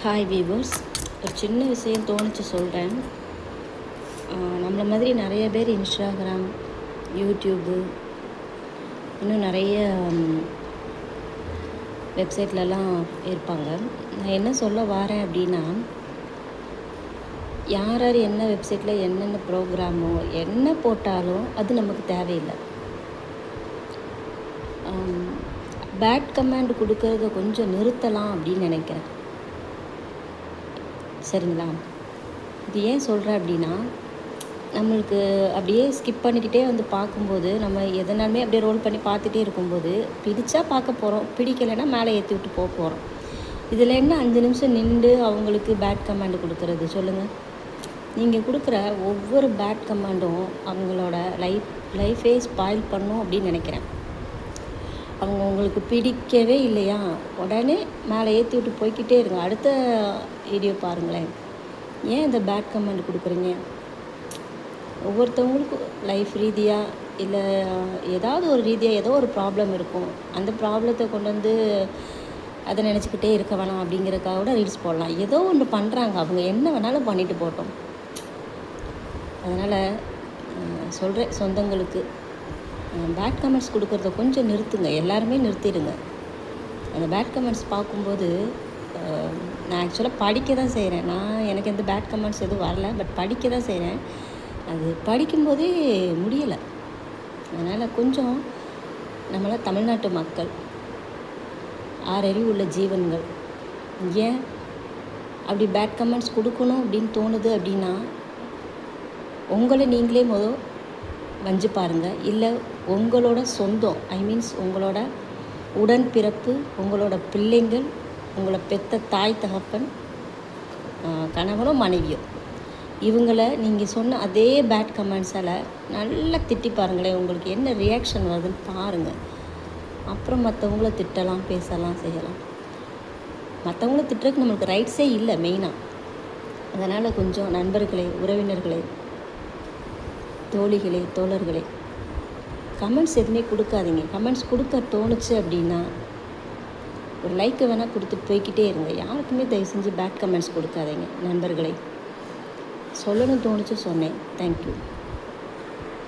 Hi viewers, ஒரு சின்ன விஷயம் தோணுச்சு சொல்கிறேன். நம்மளை மாதிரி நிறைய பேர் இன்ஸ்டாகிராம், யூடியூப்பு, இன்னும் நிறைய வெப்சைட்லலாம் இருப்பாங்க. நான் என்ன சொல்ல வரேன் அப்படின்னா, யார் யார் என்ன வெப்சைட்டில் என்னென்ன ப்ரோக்ராமோ என்ன போட்டாலும் அது நமக்கு தேவையில்லை. பேட் கமெண்ட் கொடுக்கறத கொஞ்சம் நிறுத்தலாம் அப்படின்னு நினைக்கிறேன். சரிங்களா? இது ஏன் சொல்கிறேன் அப்படின்னா, நம்மளுக்கு அப்படியே ஸ்கிப் பண்ணிக்கிட்டே வந்து பார்க்கும்போது, நம்ம எதனாலுமே அப்படியே ரோல் பண்ணி பார்த்துட்டே இருக்கும்போது, பிடிச்சா பார்க்க போகிறோம், பிடிக்கலைன்னா மேலே ஏற்றி விட்டு போகிறோம். இதில் என்ன 5 நிமிஷம் நின்று அவங்களுக்கு பேட் கமெண்ட் கொடுக்குறது சொல்லுங்கள்? நீங்கள் கொடுக்குற ஒவ்வொரு பேட் கமெண்டும் அவங்களோட லைஃபே ஸ்பாயில் பண்ணும் அப்படின்னு நினைக்கிறேன். அவங்க உங்களுக்கு பிடிக்கவே இல்லையா, உடனே மேலே ஏற்றி விட்டு போய்கிட்டே இருங்க. அடுத்த வீடியோ பாருங்களேன். ஏன் இந்த பேட் கமெண்ட் கொடுக்குறீங்க? ஒவ்வொருத்தவங்களுக்கும் லைஃப் ரீதியாக இல்லை ஏதாவது ஒரு ரீதியாக ஏதோ ஒரு ப்ராப்ளம் இருக்கும். அந்த ப்ராப்ளத்தை கொண்டு வந்து அதை நினச்சிக்கிட்டே இருக்க வேணாம் அப்படிங்கிறக்காக கூட ரீல்ஸ் போடலாம். ஏதோ ஒன்று பண்ணுறாங்க, அவங்க என்ன வேணாலும் பண்ணிட்டு போட்டோம். அதனால் சொல்கிறேன் சொந்தங்களுக்கு, பேட் கமெண்ட்ஸ் கொடுக்குறத கொஞ்சம் நிறுத்துங்க. எல்லாருமே நிறுத்திடுங்க. அந்த பேட் கமெண்ட்ஸ் பார்க்கும்போது நான் ஆக்சுவலாக படிக்க தான் செய்கிறேன். எனக்கு எந்த பேட் கமெண்ட்ஸ் எதுவும் வரல, பட் படிக்க தான் செய்கிறேன். அது படிக்கும்போதே முடியலை. அதனால் கொஞ்சம் நம்மளாம் தமிழ்நாட்டு மக்கள், 6 அறிவு உள்ள ஜீவன்கள், ஏன் அப்படி பேட் கமெண்ட்ஸ் கொடுக்கணும் அப்படின்னு தோணுது அப்படின்னா, உங்களை நீங்களே வஞ்சு பாருங்கள். இல்லை உங்களோட சொந்தம், மீன்ஸ் உங்களோட உடன்பிறப்பு, உங்களோட பிள்ளைங்கள், உங்களை பெற்ற தாய் தகப்பன், கணவனோ மனைவியோ, இவங்களை நீங்கள் சொன்ன அதே பேட் கமெண்ட்ஸால் நல்லா திட்டி பாருங்களேன். உங்களுக்கு என்ன ரியாக்ஷன் வருதுன்னு பாருங்கள். அப்புறம் மற்றவங்கள திட்டலாம், பேசலாம், செய்யலாம். மற்றவங்கள திட்டுறதுக்கு நம்மளுக்கு ரைட்ஸே இல்லை மெயினாக. அதனால் கொஞ்சம் நண்பர்களே, உறவினர்களே, தோழிகளே, தோழர்களே, கமெண்ட்ஸ் எதுவுமே கொடுக்காதீங்க. கமெண்ட்ஸ் கொடுக்க தோணுச்சு அப்படின்னா ஒரு லைக்கை வேணால் கொடுத்துட்டு போய்கிட்டே இருங்க. யாருக்குமே தயவு செஞ்சு பேட் கமெண்ட்ஸ் கொடுக்காதீங்க. நண்பர்களே, சொல்லணும் தோணுச்சு சொன்னேன். தேங்க்யூ.